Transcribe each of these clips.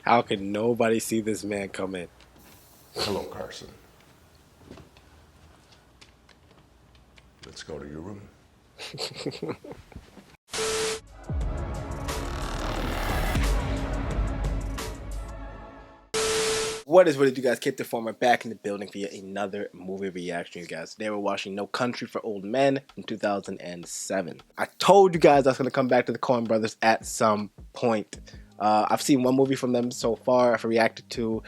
How can nobody see this man come in? Hello, Carson. Let's go to your room. What is it, you guys? Kip the Former back in the building for yet another movie reaction, you guys. Today we're watching No Country for Old Men in 2007. I told you guys I was going to come back to the Coen Brothers at some point. I've seen one movie from them so far I've reacted to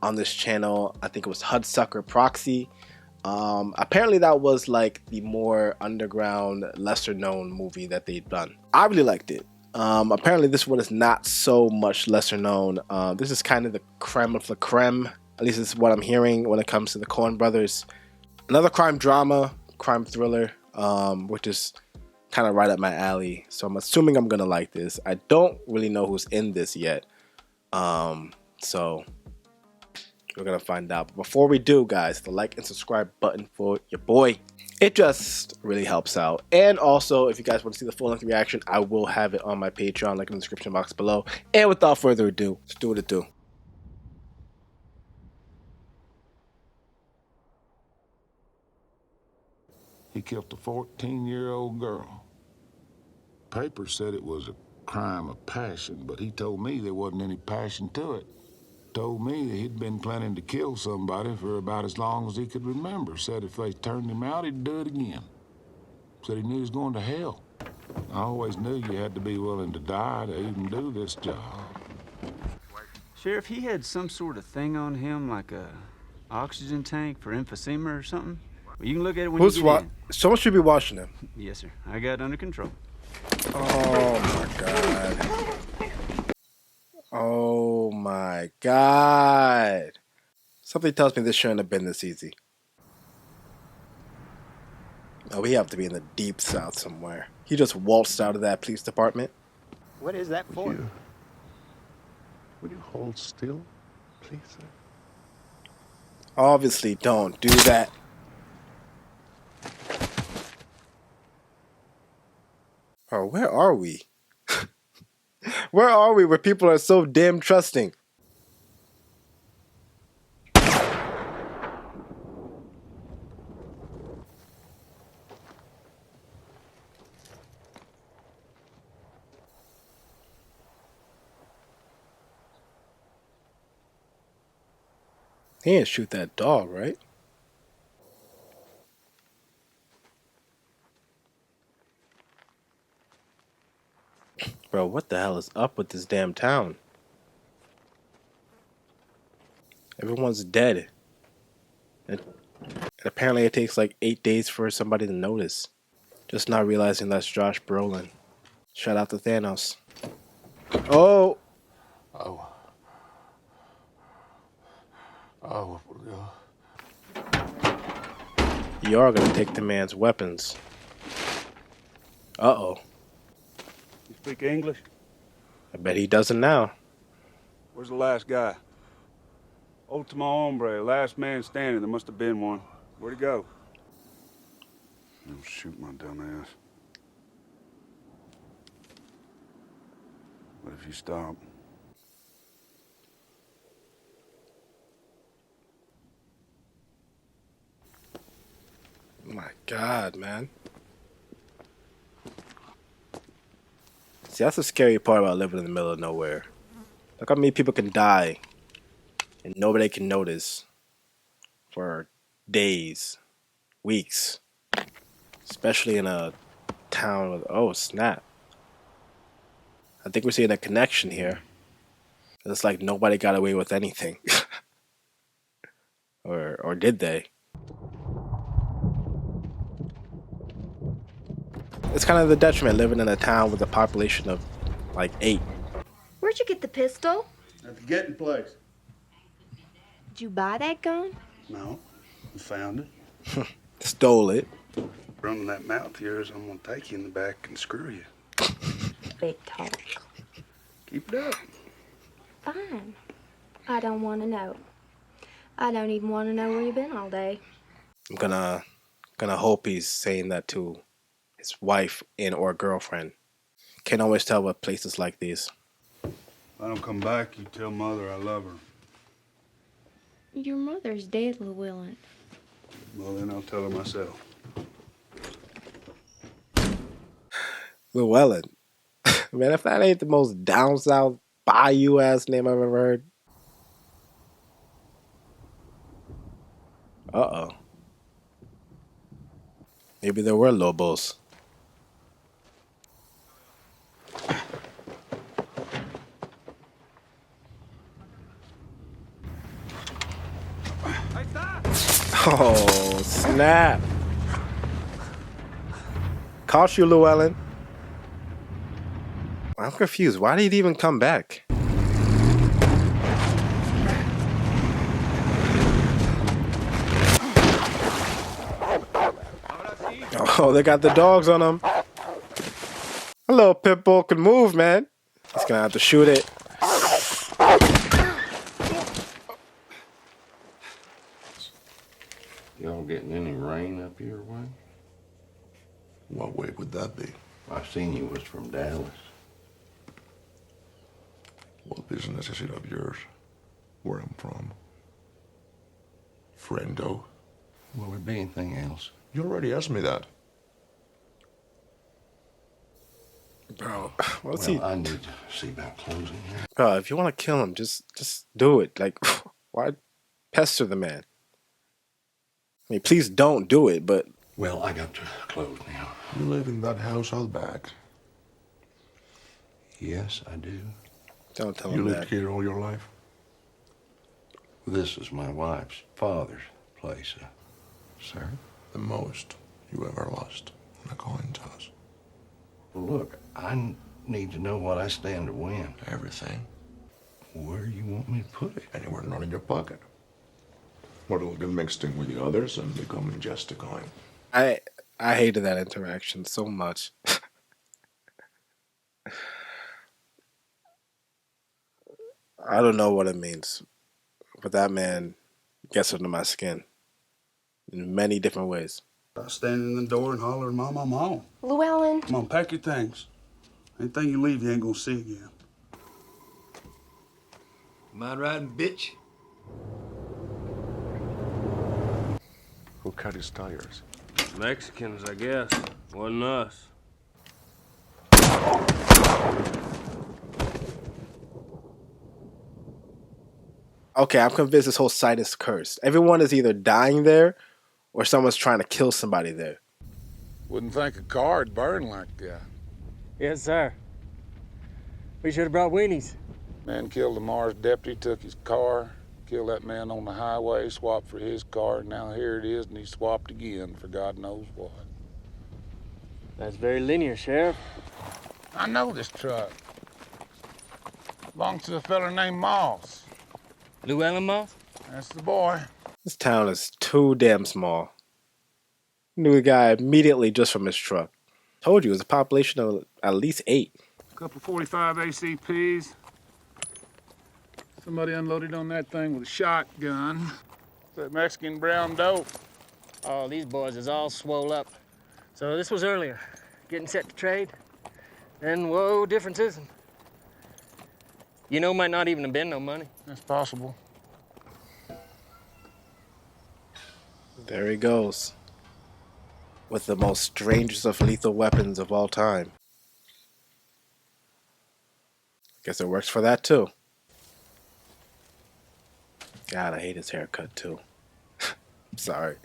on this channel. I think it was Hudsucker Proxy. Apparently that was like the more underground, lesser known movie that they'd done. I really liked it. Apparently this one is not so much lesser known. This is kind of the creme of the creme. At least this is what I'm hearing when it comes to the Coen Brothers. Another crime drama, crime thriller, which is kind of right up my alley. So I'm assuming I'm gonna like this. I don't really know who's in this yet. So we're gonna find out. But before we do, guys, the like and subscribe button for your boy. It just really helps out. And also, if you guys want to see the full-length reaction, I will have it on my Patreon, link in the description box below. And without further ado, let's do what it do. He killed a 14-year-old girl. Papers said it was a crime of passion, but he told me there wasn't any passion to it. Told me that he'd been planning to kill somebody for about as long as he could remember. Said if they turned him out, he'd do it again. Said he knew he was going to hell. I always knew you had to be willing to die to even do this job. Sheriff, he had some sort of thing on him, like a oxygen tank for emphysema or something. Well, you can look at it when you get in. Someone should be watching him. Yes, sir. I got it under control. Oh my god. Oh my god. Something tells me this shouldn't have been this easy. Oh, we have to be in the deep south somewhere. He just waltzed out of that police department. What is that for? Would you hold still, please, sir? Obviously, don't do that. Oh, where are we? Where are we where people are so damn trusting? He didn't shoot that dog, right? Bro, what the hell is up with this damn town? Everyone's dead. And apparently it takes like 8 days for somebody to notice. Just not realizing that's Josh Brolin. Shout out to Thanos. Oh! Oh. Oh. You are gonna take the man's weapons. Uh-oh. You speak English? I bet he doesn't now. Where's the last guy? Ultimo hombre, last man standing. There must have been one. Where'd he go? Don't shoot my dumb ass. What if you stop? My God, man. See, that's the scary part about living in the middle of nowhere. Look how many people can die and nobody can notice for days, weeks, especially in a town with, oh snap. I think we're seeing a connection here. It's like nobody got away with anything. or did they? It's kind of the detriment living in a town with a population of like 8. Where'd you get the pistol? At the getting place. Did you buy that gun? No, I found it. Stole it. Running that mouth of yours, I'm gonna take you in the back and screw you. Big talk. Keep it up. Fine. I don't want to know. I don't even want to know where you've been all day. I'm gonna hope he's saying that to his wife and or girlfriend. Can't always tell with places like these. If I don't come back, you tell Mother I love her. Your mother's dead, Llewellyn. Well, then I'll tell her myself. Llewellyn. Man, if that ain't the most down south bayou ass name I've ever heard. Uh-oh. Maybe there were Lobos. Oh, snap. Caught you, Llewellyn. I'm confused. Why did he even come back? Oh, they got the dogs on them. Hello, Pitbull can move, man. He's gonna have to shoot it. Y'all getting any rain up your way? What way would that be? I seen you was from Dallas. What business is it of yours? Where I'm from? Friendo? Will there be anything else? You already asked me that. Bro, what's Well, he? I need to see about closing here. Bro, if you want to kill him, just do it. Like, why pester the man? I mean, please don't do it, but Well, I got to close now. You live in that house out back. Yes, I do. don't tell You him lived that. here all your life? This is my wife's father's place, sir. The most you ever lost in a coin toss. Well, look, I need to know what I stand to win. Everything. Where you want me to put it? Anywhere not in your pocket. Or it'll get mixed in with the others and become just a coin. I hated that interaction so much. I don't know what it means, but that man gets under my skin in many different ways. I stand in the door and holler, Mom, I'm home. Llewellyn. Come on, pack your things. Anything you leave, you ain't gonna see again. Mind riding, bitch? Who cut his tires? Mexicans, I guess. Wasn't us. Okay, I'm convinced this whole site is cursed. Everyone is either dying there or someone's trying to kill somebody there. Wouldn't think a car'd burn like that. Yes, sir. We should have brought weenies. Man killed the Mars deputy, took his car, killed that man on the highway, swapped for his car, and now here it is, and he swapped again for God knows what. That's very linear, Sheriff. I know this truck. Belongs to a fella named Moss. Llewellyn Moss? That's the boy. This town is too damn small. Knew the guy immediately just from his truck. Told you it was a population of at least 8. Couple 45 ACPs. Somebody unloaded on that thing with a shotgun. That Mexican brown dope. Oh, these boys is all swole up. So this was earlier. Getting set to trade. Then, whoa, differences. You know, might not even have been no money. That's possible. There he goes. With the most strangest of lethal weapons of all time. Guess it works for that too. God, I hate his haircut too. I'm sorry.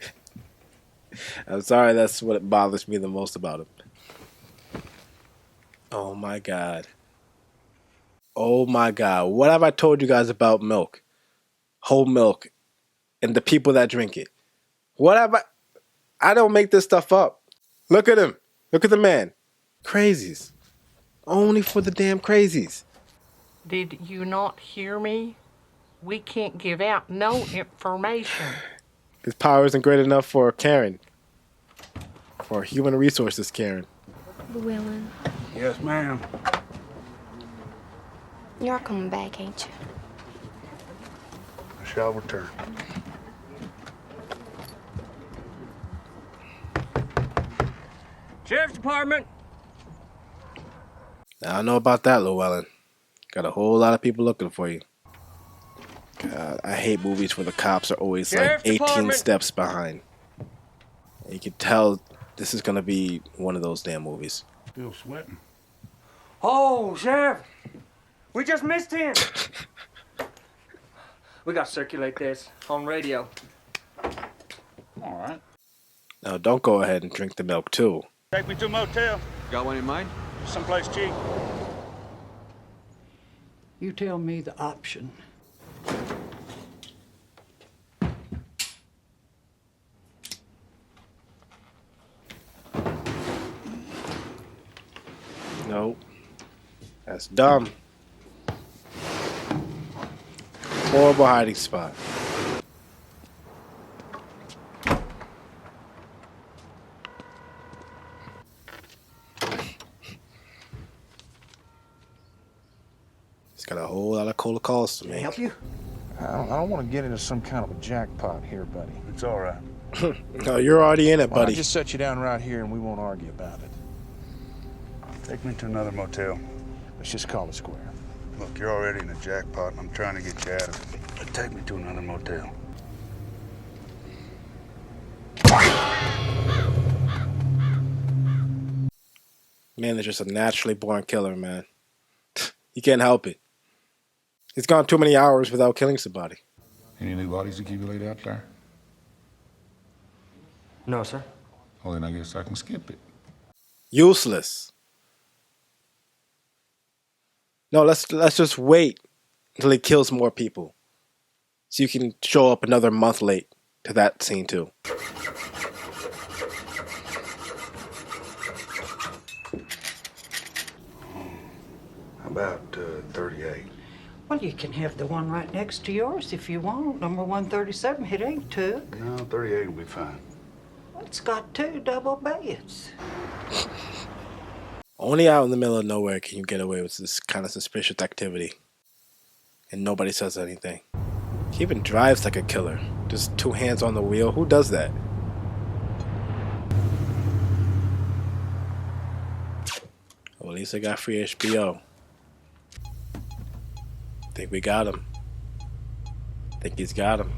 I'm sorry, that's what bothers me the most about him. Oh my God. Oh my God. What have I told you guys about milk? Whole milk. And the people that drink it. What have I don't make this stuff up. Look at him. Look at the man. Crazies. Only for the damn crazies. Did you not hear me? We can't give out no information. His power isn't great enough for Karen. For human resources, Karen. Llewellyn. Yes, ma'am. You're coming back, ain't you? I shall return. Sheriff's Department! Now, I know about that, Llewellyn. Got a whole lot of people looking for you. God, I hate movies where the cops are always like Sheriff's 18 Department. steps behind. You can tell this is gonna be one of those damn movies. Still sweating. Oh, Sheriff! We just missed him! We gotta circulate this on radio. All right. Now, don't go ahead and drink the milk too. Take me to a motel. Got one in mind? Someplace cheap. You tell me the option. No, that's dumb. Horrible hiding spot. It's got a whole lot of cold calls to make. Help you? I don't want to get into some kind of a jackpot here, buddy. It's all right. No, you're already in it, Well, I'll buddy. just set you down right here and we won't argue about it. Take me to another motel. Let's just call it square. Look, you're already in a jackpot, and I'm trying to get you out of it. But take me to another motel. Man is just a naturally born killer, man. He can't help it. He's gone too many hours without killing somebody. Any new bodies to keep you laid out there? No, sir. Well, then I guess I can skip it. Useless. No, let's just wait until he kills more people, so you can show up another month late to that scene too. About 38. Well, you can have the one right next to yours if you want. Number 137. It ain't took. No, 38 will be fine. It's got 2 double beds. Only out in the middle of nowhere can you get away with this kind of suspicious activity, and nobody says anything. He even drives like a killer. Just 2 hands on the wheel. Who does that? Well, at least I got free HBO. Think we got him. Think he's got him.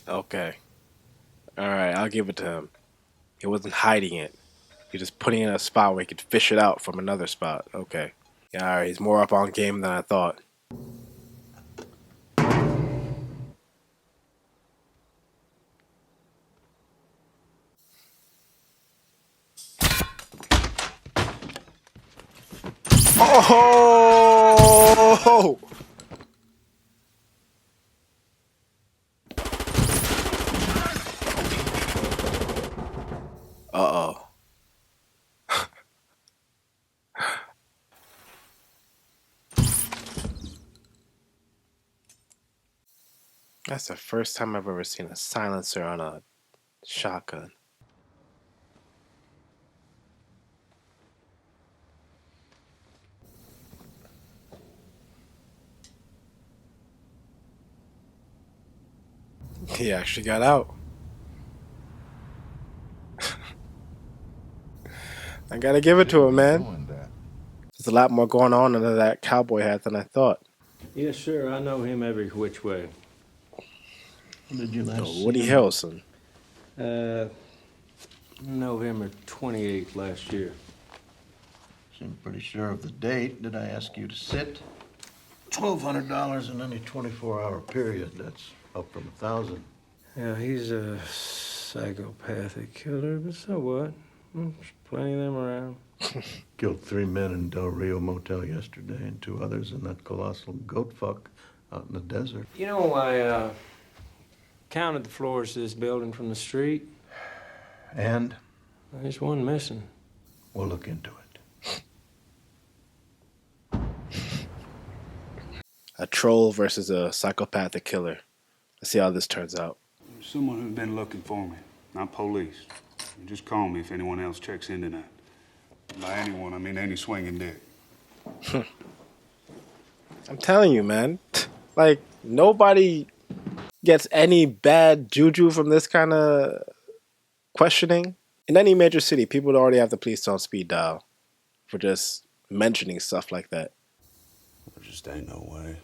Okay. Alright, I'll give it to him. He wasn't hiding it. He was just putting it in a spot where he could fish it out from another spot. Okay. Yeah, alright, he's more up on game than I thought. Oh! Uh-oh. That's the first time I've ever seen a silencer on a shotgun. He actually got out. I gotta give it to him, man. There's a lot more going on under that cowboy hat than I thought. Yes, sir. I know him every which way. Did you last see Woody him? Harrelson. November 28th last year. Seem pretty sure of the date. Did I ask you to sit? $1,200 in any 24-hour period. That's up from $1,000. Yeah, he's a psychopathic killer, but so what? There's plenty of them around. Killed 3 men in Del Rio Motel yesterday and 2 others in that colossal goat fuck out in the desert. You know, I counted the floors to this building from the street. And There's one missing. we'll look into it. A troll versus a psychopathic killer. Let's see how this turns out. Someone who's been looking for me, not police. Just call me if anyone else checks in tonight. By anyone, I mean any swinging dick. I'm telling you, man. Like, nobody gets any bad juju from this kind of questioning. In any major city, people would already have the police on speed dial for just mentioning stuff like that. There just ain't no way.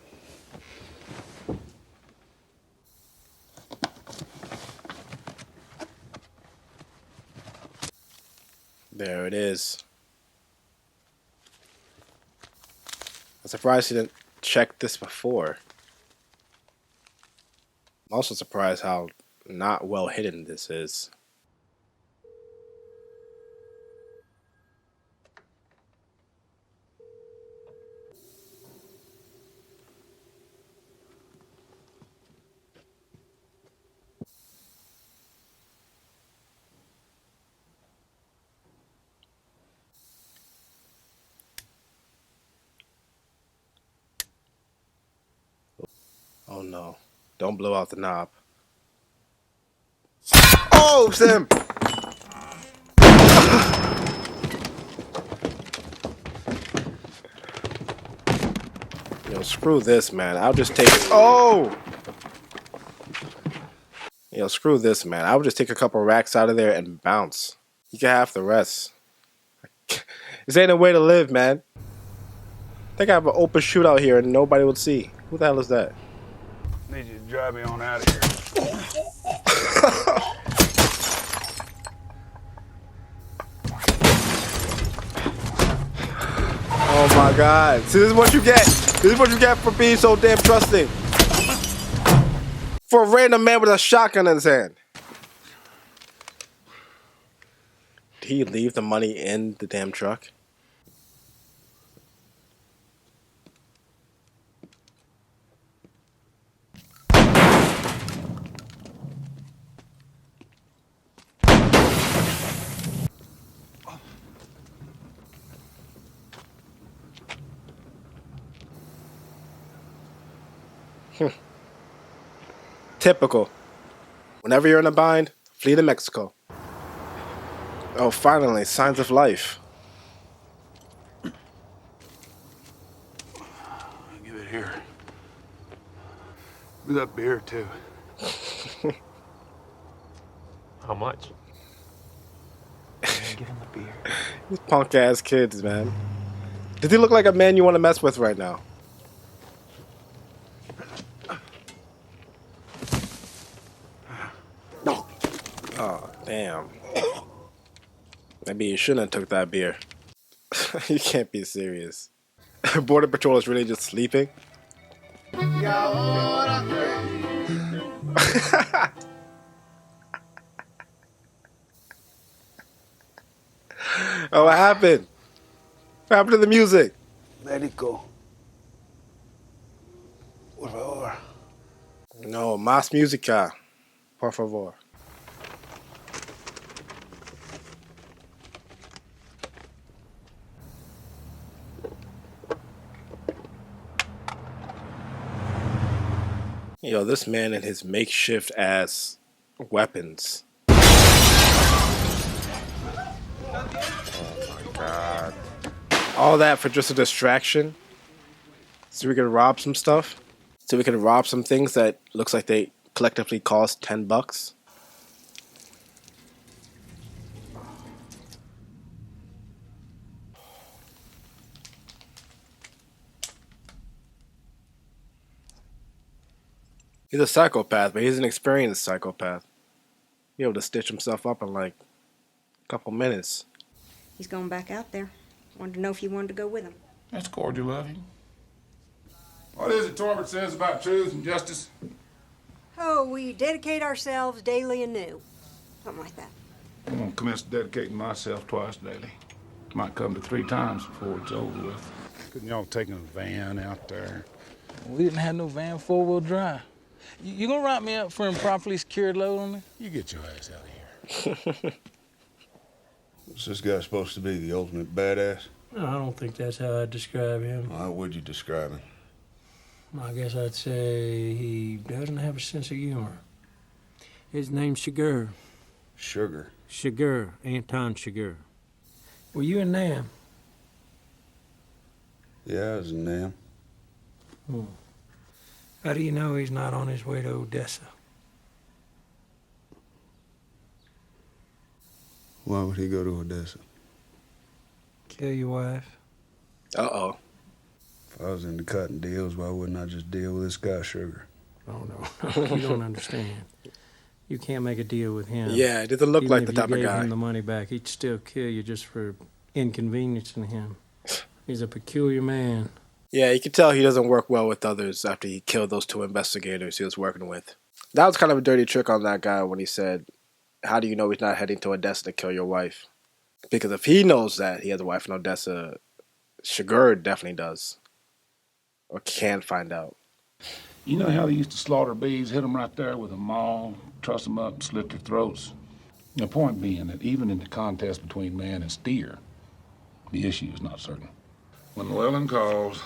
There it is. I'm surprised he didn't check this before. I'm also surprised how not well hidden this is. Oh no. Don't blow out the knob. Oh, Sam! Yo, screw this, man. I'll just take it. Oh! Yo, screw this, man. I would just take a couple racks out of there and bounce. You can have the rest. This ain't a way to live, man. I think I have an open shootout here and nobody would see. Who the hell is that? Need you to drive me on out of here. Oh my God. See, this is what you get. This is what you get for being so damn trusting. For a random man with a shotgun in his hand. Did he leave the money in the damn truck? Typical. Whenever you're in a bind, flee to Mexico. Oh, finally, signs of life. Give it here. Give me that beer, too. How much? Give him the beer. These punk ass kids, man. Does he look like a man you want to mess with right now? Oh, damn. Maybe you shouldn't have took that beer. You can't be serious. Border Patrol is really just sleeping? Oh, what happened? What happened to the music? Médico. Por favor. No, más música. Por favor. Yo, this man and his makeshift ass weapons. Oh my God. All that for just a distraction? So we can rob some stuff? So we can rob some things that looks like they collectively cost $10? He's a psychopath, but he's an experienced psychopath. Be able to stitch himself up in like a couple minutes. He's going back out there. Wanted to know if you wanted to go with him. That's cordial of you. What is it Torbert says about truth and justice? Oh, we dedicate ourselves daily anew. Something like that. I'm gonna commence dedicating myself twice daily. Might come to 3 times before it's over with. Couldn't y'all take a van out there? We didn't have no van 4-wheel drive. You gonna write me up for improperly secured load on me? You get your ass out of here. What's this guy supposed to be, the ultimate badass? No, I don't think that's how I'd describe him. How would you describe him? I guess I'd say he doesn't have a sense of humor. His name's Chigurh. Sugar. Chigurh, Anton Chigurh. Were you in Nam? Yeah, I was in Nam. How do you know he's not on his way to Odessa? Why would he go to Odessa? Kill your wife? Uh-oh. If I was into cutting deals, why wouldn't I just deal with this guy, Sugar? Oh, no. You don't understand. You can't make a deal with him. Yeah, it doesn't look Even like the if you type of gave guy. him the money back, he'd still kill you just for inconveniencing him. He's a peculiar man. Yeah, you can tell he doesn't work well with others after he killed those 2 investigators he was working with. That was kind of a dirty trick on that guy when he said, how do you know he's not heading to Odessa to kill your wife? Because if he knows that he has a wife in Odessa, Chigurh definitely does. Or can find out. You know how they used to slaughter bees, hit them right there with a maul, truss them up, slit their throats? The point being that even in the contest between man and steer, the issue is not certain. When Llewellyn calls,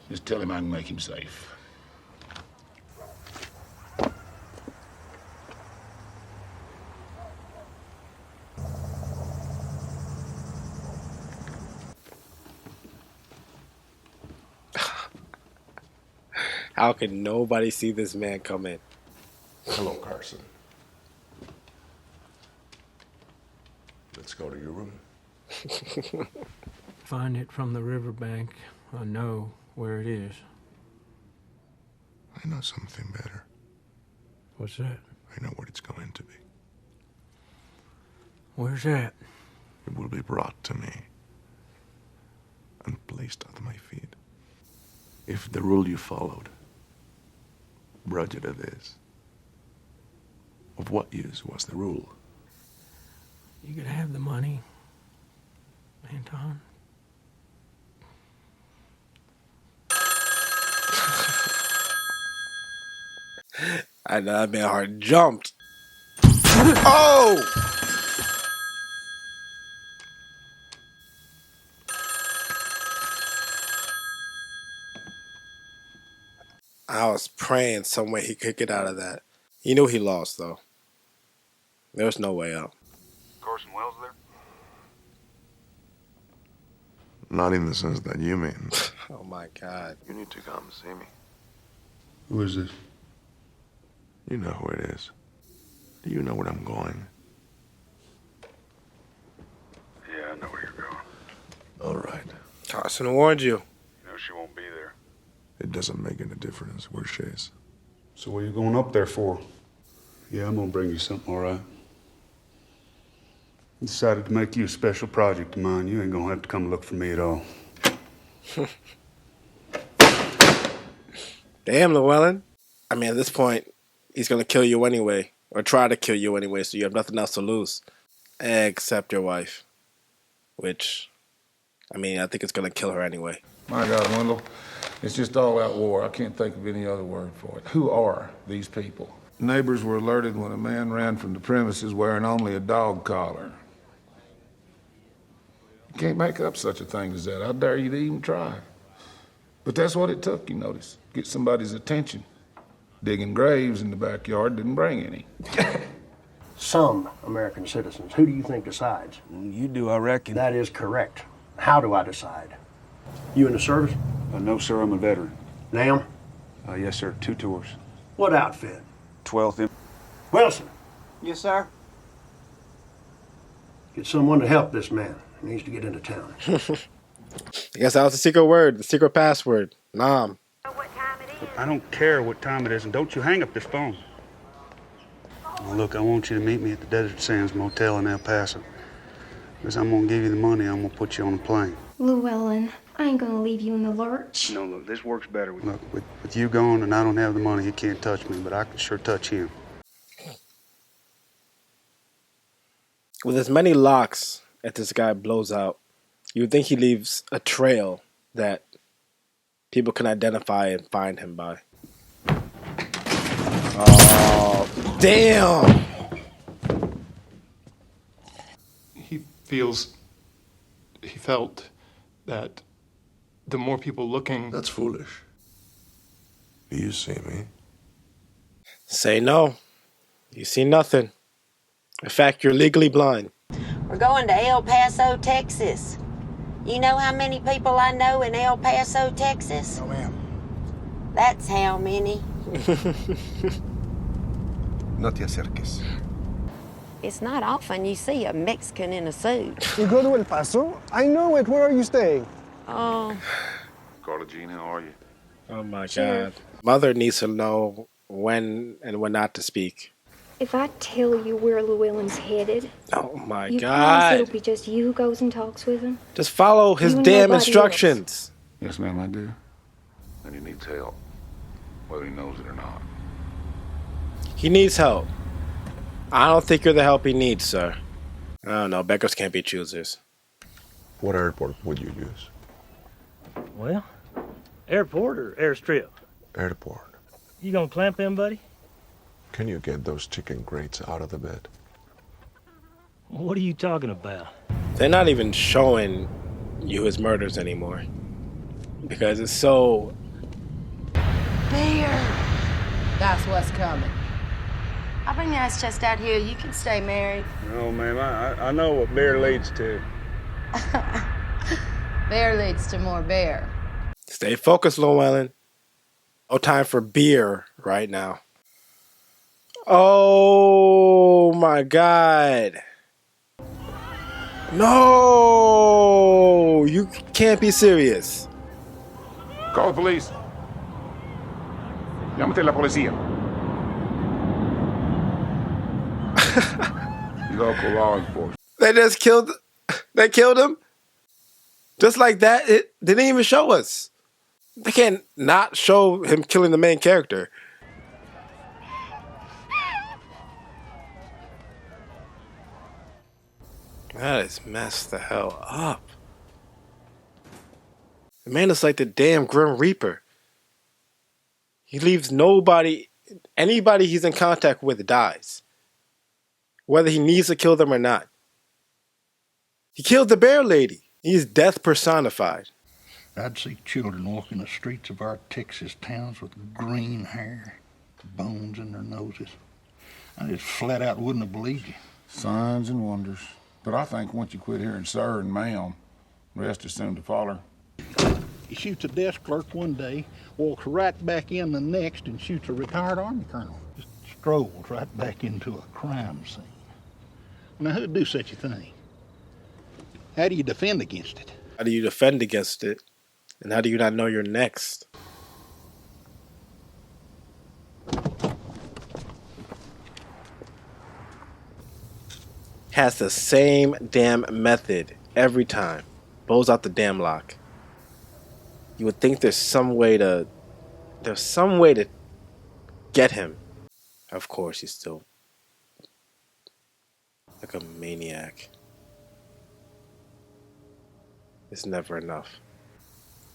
just tell him I can make him safe. How can nobody see this man come in? Hello, Carson. Let's go to your room. Find it from the riverbank. I know where it is. I know something better. What's that? I know what it's going to be. Where's that? It will be brought to me and placed at my feet. If the rule you followed brought you to this, of what use was the rule? You could have the money, Anton. I know that man heart jumped. Oh! I was praying some way he could get out of that. He knew he lost, though. There was no way out. Carson Wells there? Not in the sense that you mean. Oh my God. You need to come see me. Who is this? You know who it is. Do you know where I'm going? Yeah, I know where you're going. All right. Carson warned you. You know she won't be there. It doesn't make any difference where she is. So what are you going up there for? Yeah, I'm gonna bring you something, all right? I decided to make you a special project of mine. You ain't gonna have to come look for me at all. Damn, Llewellyn. I mean, at this point, he's going to kill you anyway. Or try to kill you anyway, so you have nothing else to lose. Except your wife. Which, I mean, I think it's going to kill her anyway. My God, Wendell, it's just all-out war. I can't think of any other word for it. Who are these people? Neighbors were alerted when a man ran from the premises wearing only a dog collar. You can't make up such a thing as that. I dare you to even try. But that's what it took, you notice. Get somebody's attention. Digging graves in the backyard didn't bring any. Some American citizens. Who do you think decides? You do, I reckon. That is correct. How do I decide? You in the service? No, sir, I'm a veteran. Nam? Yes, sir, 2 tours. What outfit? 12th. Wilson, Yes, sir. get someone to help this man. He needs to get into town. I guess that was the secret word, the secret password. Nam. I don't care what time it is, and don't you hang up this phone. Now, look, I want you to meet me at the Desert Sands Motel in El Paso. Because I'm going to give you the money, I'm going to put you on a plane. Llewellyn, I ain't gonna leave you in the lurch. No, look, this works better. Look, with you gone and I don't have the money, he can't touch me, but I can sure touch him. With as many locks as this guy blows out, you would think he leaves a trail that people can identify and find him by. Oh, damn! He felt that the more people looking... That's foolish. Do you see me? Say no. You see nothing. In fact, you're legally blind. We're going to El Paso, Texas. You know how many people I know in El Paso, Texas? No, ma'am. That's how many. No te acerques. It's not often you see a Mexican in a suit. You go to El Paso? I know it. Where are you staying? Oh. Carla Jean, how are you? Oh my Sure. God. Mother needs to know when and when not to speak. If I tell you where Llewellyn's headed, Oh my you promise God. it'll be just you who goes and talks with him? Just follow his You and damn nobody instructions. Yes, ma'am, I do. And he needs help, whether he knows it or not. He needs help. I don't think you're the help he needs, sir. I don't know. Beggars can't be choosers. What airport would you use? Well, airport or airstrip? Airport. You gonna clamp him, buddy? Can you get those chicken grates out of the bed? What are you talking about? They're not even showing you his murders anymore. Because it's so... Bear! That's what's coming. I'll bring the ice chest out here. You can stay married. No, ma'am, I know what bear leads to. Bear leads to more bear. Stay focused, Llewellyn. No time for beer right now. Oh my God. No! You can't be serious. Call the police. Llámate la policía. Local law enforcement. They just killed him? Just like that? It didn't even show us. They can't not show him killing the main character. That is messed the hell up. The man is like the damn Grim Reaper. He leaves anybody he's in contact with dies. Whether he needs to kill them or not. He killed the bear lady. He's death personified. I'd see children walking the streets of our Texas towns with green hair, bones in their noses. I just flat out wouldn't have believed you. Signs and wonders. But I think once you quit hearing sir and ma'am, the rest is soon to follow. He shoots a desk clerk one day, walks right back in the next, and shoots a retired Army colonel. Just strolls right back into a crime scene. Now, who'd do such a thing? How do you defend against it? How do you defend against it? And how do you not know you're next? Has the same damn method every time. Blows out the damn lock. You would think there's some way to get him. Of course, he's still like a maniac. It's never enough.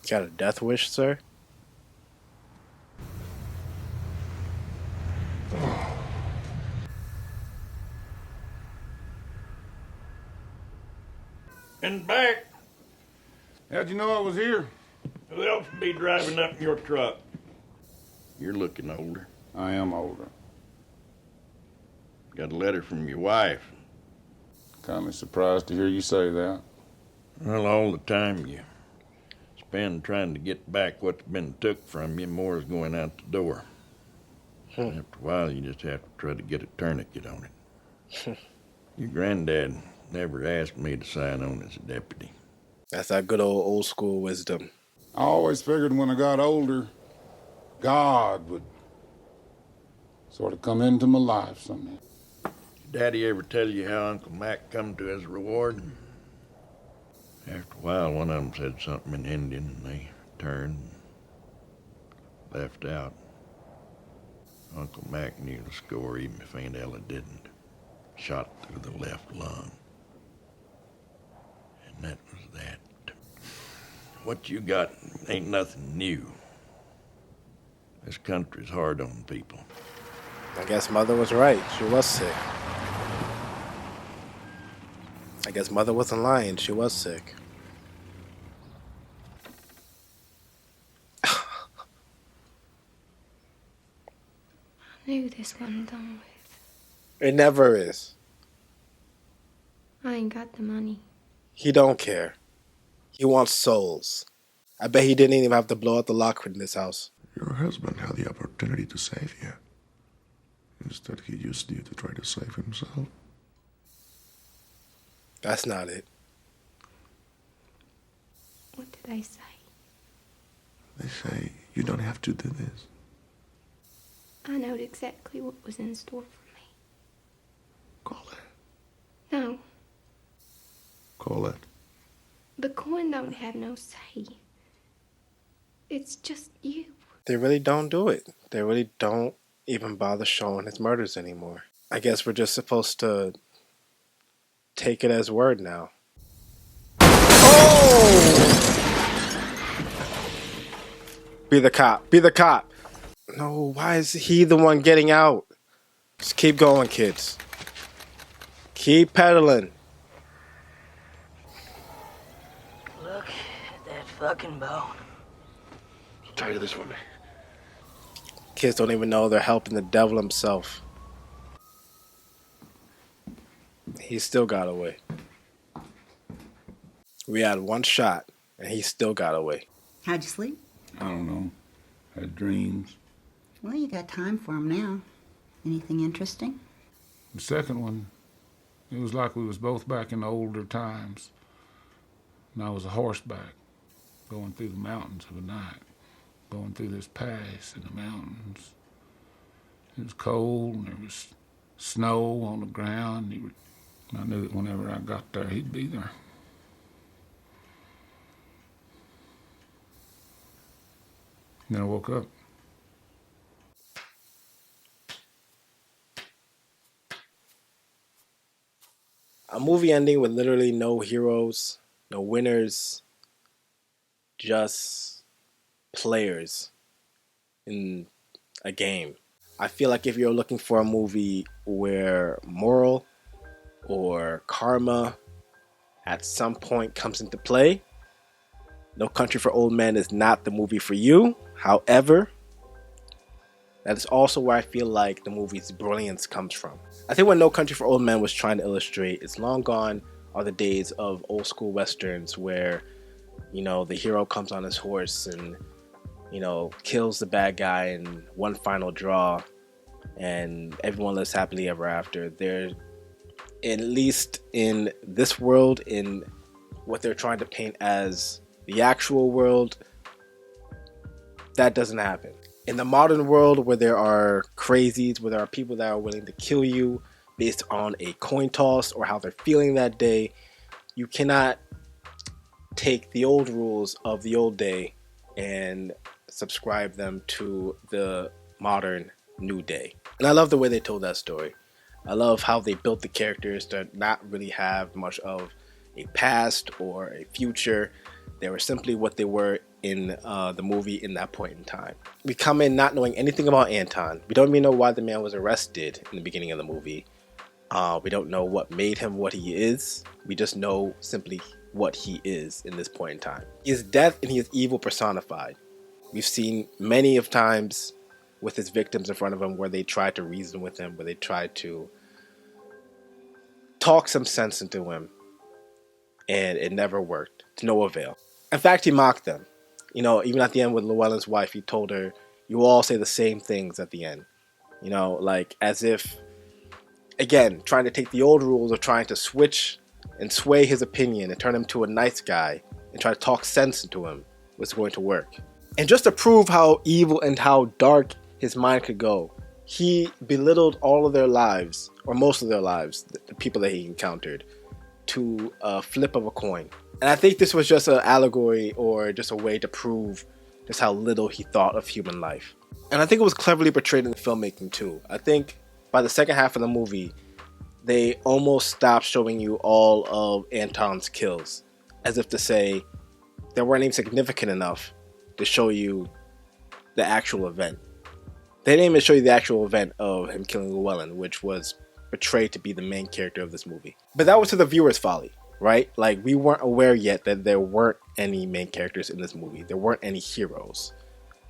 Got a death wish, sir? And back. How'd you know I was here? Who else would be driving up in your truck? You're looking older. I am older. Got a letter from your wife. Kind of surprised to hear you say that. Well, all the time you spend trying to get back what's been took from you, more is going out the door. After a while, you just have to try to get a tourniquet on it. Your granddad never asked me to sign on as a deputy. That's that good old school wisdom. I always figured when I got older, God would sort of come into my life somehow. Did Daddy ever tell you how Uncle Mac come to his reward? After a while, one of them said something in Indian, and they turned and left out. Uncle Mac knew the score, even if Aunt Ella didn't. Shot through the left lung. And that was that. What you got ain't nothing new. This country's hard on people. I guess Mother was right. She was sick. I guess Mother wasn't lying. She was sick. I knew this wasn't done with. It never is. I ain't got the money. He don't care. He wants souls. I bet he didn't even have to blow out the locker in this house. Your husband had the opportunity to save you. Instead, he used you to try to save himself. That's not it. What did they say? They say you don't have to do this. I knowed exactly what was in store for me. Call it. No, Call it. the coin don't have no say. It's just you. They really don't do it. They really don't even bother showing his murders anymore. I guess we're just supposed to take it as word now. Be the cop. Be the cop. No, why is he the one getting out? Just keep going, kids. Keep pedaling. Look at that fucking bone. Try this with me. Kids don't even know they're helping the devil himself. He still got away. We had one shot, and he still got away. How'd you sleep? I don't know. Had dreams. Well, you got time for 'em now. Anything interesting? The second one, it was like we was both back in the older times. And I was a horseback, going through the mountains of the night, going through this pass in the mountains. It was cold, and there was snow on the ground. I knew that whenever I got there, he'd be there. Then I woke up. A movie ending with literally no heroes, no winners, just players in a game. I feel like if you're looking for a movie where moral or karma at some point comes into play, No Country for Old Men is not the movie for you. However, that is also where I feel like the movie's brilliance comes from. I think what No Country for Old Men was trying to illustrate is long gone are the days of old school westerns where, you know, the hero comes on his horse and, you know, kills the bad guy in one final draw and everyone lives happily ever after. They're, at least in this world, in what they're trying to paint as the actual world, that doesn't happen. In the modern world where there are crazies, where there are people that are willing to kill you based on a coin toss or how they're feeling that day, you cannot take the old rules of the old day and subscribe them to the modern new day. And I love the way they told that story. I love how they built the characters to not really have much of a past or a future. They were simply what they were in the movie in that point in time. We come in not knowing anything about Anton. We don't even know why the man was arrested in the beginning of the movie. We don't know what made him what he is. We just know simply what he is in this point in time. He is death and he is evil personified. We've seen many of times with his victims in front of him where they tried to reason with him, where they tried to talk some sense into him, and it never worked, to no avail. In fact, he mocked them. You know, even at the end with Llewellyn's wife, he told her, you all say the same things at the end. You know, like as if, again, trying to take the old rules of trying to switch and sway his opinion and turn him to a nice guy and try to talk sense into him was going to work. And just to prove how evil and how dark his mind could go, he belittled all of their lives, or most of their lives, the people that he encountered, to a flip of a coin. And I think this was just an allegory or just a way to prove just how little he thought of human life. And I think it was cleverly portrayed in the filmmaking too. I think by the second half of the movie, they almost stopped showing you all of Anton's kills, as if to say they weren't even significant enough to show you the actual event. They didn't even show you the actual event of him killing Llewellyn, which was portrayed to be the main character of this movie. But that was to the viewer's folly, right? Like, we weren't aware yet that there weren't any main characters in this movie. There weren't any heroes.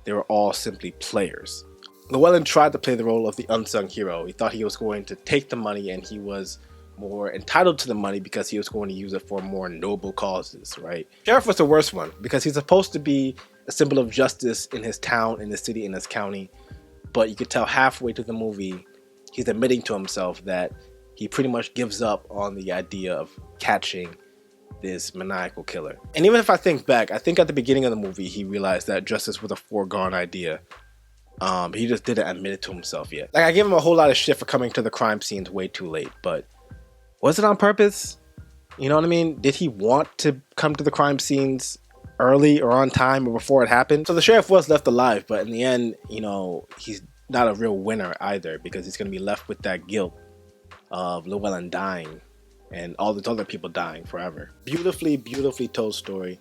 They were all simply players. Llewellyn tried to play the role of the unsung hero. He thought he was going to take the money and he was more entitled to the money because he was going to use it for more noble causes, right? Sheriff was the worst one because he's supposed to be a symbol of justice in his town, in his city, in his county. But you could tell halfway through the movie, he's admitting to himself that he pretty much gives up on the idea of catching this maniacal killer. And even if I think back, I think at the beginning of the movie, he realized that justice was a foregone idea. He just didn't admit it to himself yet. Like, I give him a whole lot of shit for coming to the crime scenes way too late, but was it on purpose? You know what I mean? Did he want to come to the crime scenes early or on time or before it happened? So the sheriff was left alive, but in the end, you know, he's not a real winner either because he's going to be left with that guilt of Llewellyn dying and all these other people dying forever. Beautifully, beautifully told story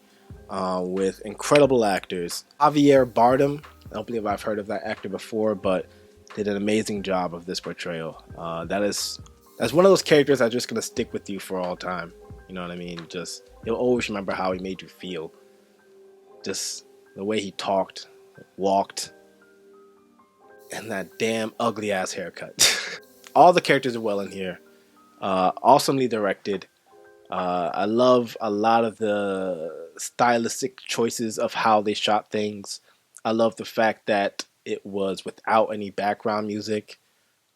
with incredible actors. Javier Bardem, I don't believe I've heard of that actor before, but did an amazing job of this portrayal. That's one of those characters that's just going to stick with you for all time. You know what I mean? Just, you'll always remember how he made you feel. Just the way he talked, walked, and that damn ugly ass haircut. All the characters are well in here. Awesomely directed. I love a lot of the stylistic choices of how they shot things. I love the fact that it was without any background music.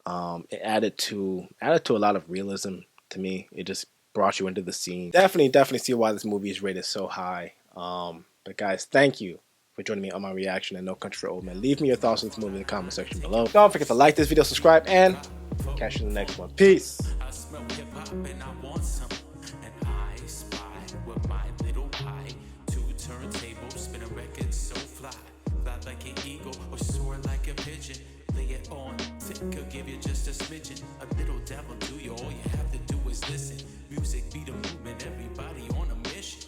It added to a lot of realism to me. It just brought you into the scene. Definitely see why this movie is rated so high. But guys, thank you for joining me on my reaction to No Country for Old Men. Leave me your thoughts on this movie in the comment section below. Don't forget to like this video, subscribe, and catch you in the next one. Peace. Could give you just a smidgen, a little devil do you. All you have to do is listen. Music be the movement, everybody on a mission.